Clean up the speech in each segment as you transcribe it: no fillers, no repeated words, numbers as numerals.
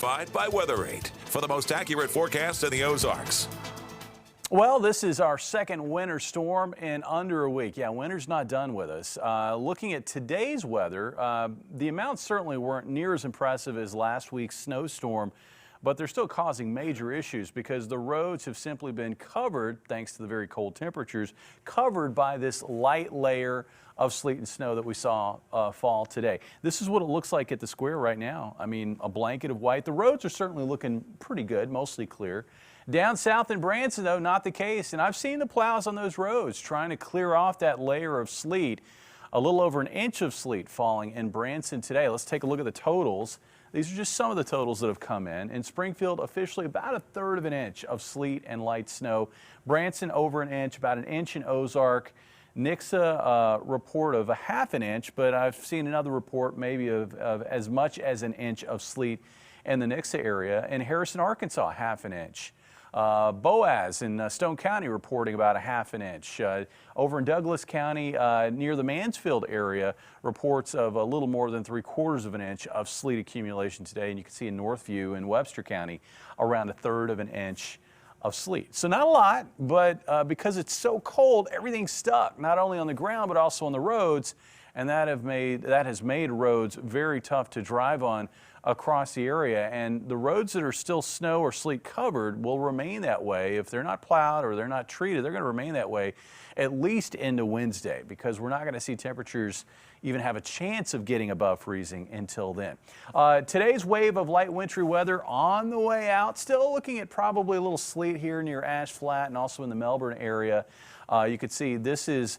certified by Weather 8 for the most accurate forecast in the Ozarks. Well, this is our second winter storm in under a week. Yeah, winter's not done with us. Looking at today's weather, the amounts certainly weren't near as impressive as last week's snowstorm, but they're still causing major issues because the roads have simply been covered, thanks to the very cold temperatures, covered by this light layer of sleet and snow that we saw fall today. This is what it looks like at the square right now. I mean, a blanket of white. The roads are certainly looking pretty good, mostly clear. Down south in Branson, though, not the case. And I've seen the plows on those roads trying to clear off that layer of sleet. A little over an inch of sleet falling in Branson today. Let's take a look at the totals. These are just some of the totals that have come in. In Springfield, officially about 1/3 of an inch of sleet and light snow. Branson over an inch, about an inch in Ozark. Nixa report of 1/2 inch, but I've seen another report maybe of as much as an inch of sleet in the Nixa area. In Harrison, Arkansas, 1/2 inch. Boaz in Stone County reporting about 1/2 inch. Over in Douglas County, near the Mansfield area, reports of a little more than 3/4 of an inch of sleet accumulation today. And you can see in Northview in Webster County, around 1/3 of an inch of sleet. So not a lot, but because it's so cold, everything's stuck, not only on the ground, but also on the roads. And that has made roads very tough to drive on across the area. And the roads that are still snow or sleet covered will remain that way. If they're not plowed or they're not treated, they're going to remain that way at least into Wednesday, because we're not going to see temperatures even have a chance of getting above freezing until then. Today's wave of light wintry weather on the way out, still looking at probably a little sleet here near Ash Flat and also in the Melbourne area. You can see this is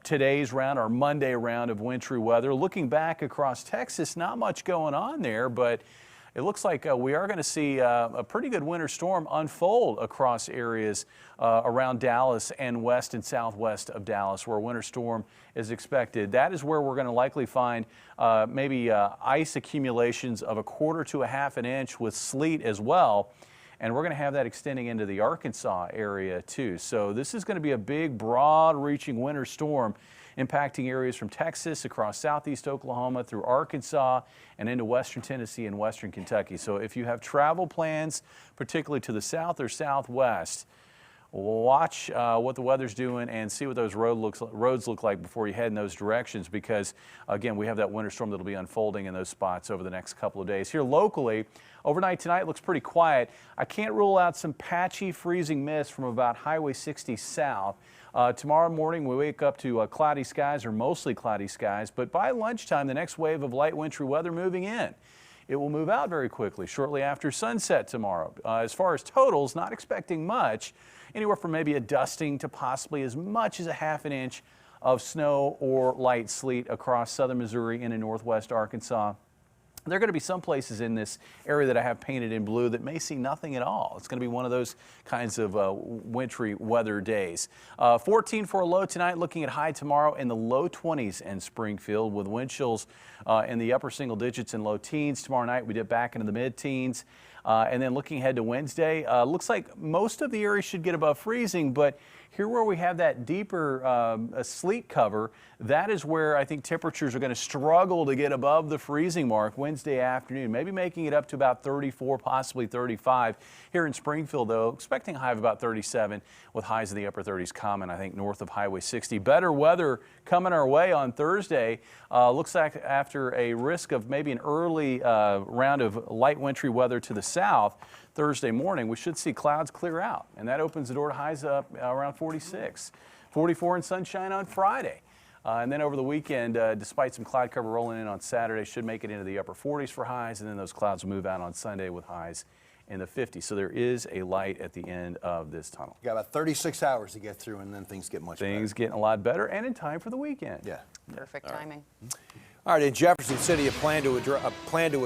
today's round, our Monday round of wintry weather. Looking back across Texas, not much going on there, but it looks like we are going to see a pretty good winter storm unfold across areas around Dallas and west and southwest of Dallas, where a winter storm is expected. That is where we're going to likely find maybe ice accumulations of 1/4 to 1/2 inch with sleet as well. And we're going to have that extending into the Arkansas area too. So this is going to be a big, broad-reaching winter storm impacting areas from Texas across southeast Oklahoma through Arkansas and into western Tennessee and western Kentucky. So if you have travel plans, particularly to the south or southwest, watch what the weather's doing and see what those roads look like before you head in those directions, because again, we have that winter storm that'll be unfolding in those spots over the next couple of days. Here locally, overnight tonight looks pretty quiet. I can't rule out some patchy freezing mist from about Highway 60 south. Tomorrow morning we wake up to cloudy skies or mostly cloudy skies, but by lunchtime the next wave of light wintry weather moving in. It will move out very quickly shortly after sunset tomorrow. As far as totals, not expecting much, anywhere from maybe a dusting to possibly as much as 1/2 inch of snow or light sleet across southern Missouri into northwest Arkansas. There are going to be some places in this area that I have painted in blue that may see nothing at all. It's going to be one of those kinds of wintry weather days. 14 for a low tonight, looking at high tomorrow in the low 20s in Springfield, with wind chills in the upper single digits and low teens. Tomorrow night we dip back into the mid-teens. And then looking ahead to Wednesday, looks like most of the area should get above freezing, but here where we have that deeper sleet cover, that is where I think temperatures are going to struggle to get above the freezing mark Wednesday afternoon, maybe making it up to about 34, possibly 35. Here in Springfield, though, expecting a high of about 37 with highs in the upper 30s common, I think, north of Highway 60. Better weather coming our way on Thursday. Looks like after a risk of maybe an early round of light wintry weather to the south, Thursday morning, we should see clouds clear out, and that opens the door to highs up around 46, 44 and sunshine on Friday. And then over the weekend, despite some cloud cover rolling in on Saturday, should make it into the upper 40s for highs, and then those clouds will move out on Sunday with highs in the 50s. So there is a light at the end of this tunnel. You got about 36 hours to get through, and then things get much better. Things getting a lot better, and in time for the weekend. Yeah. Perfect timing. All right, in Jefferson City, a plan to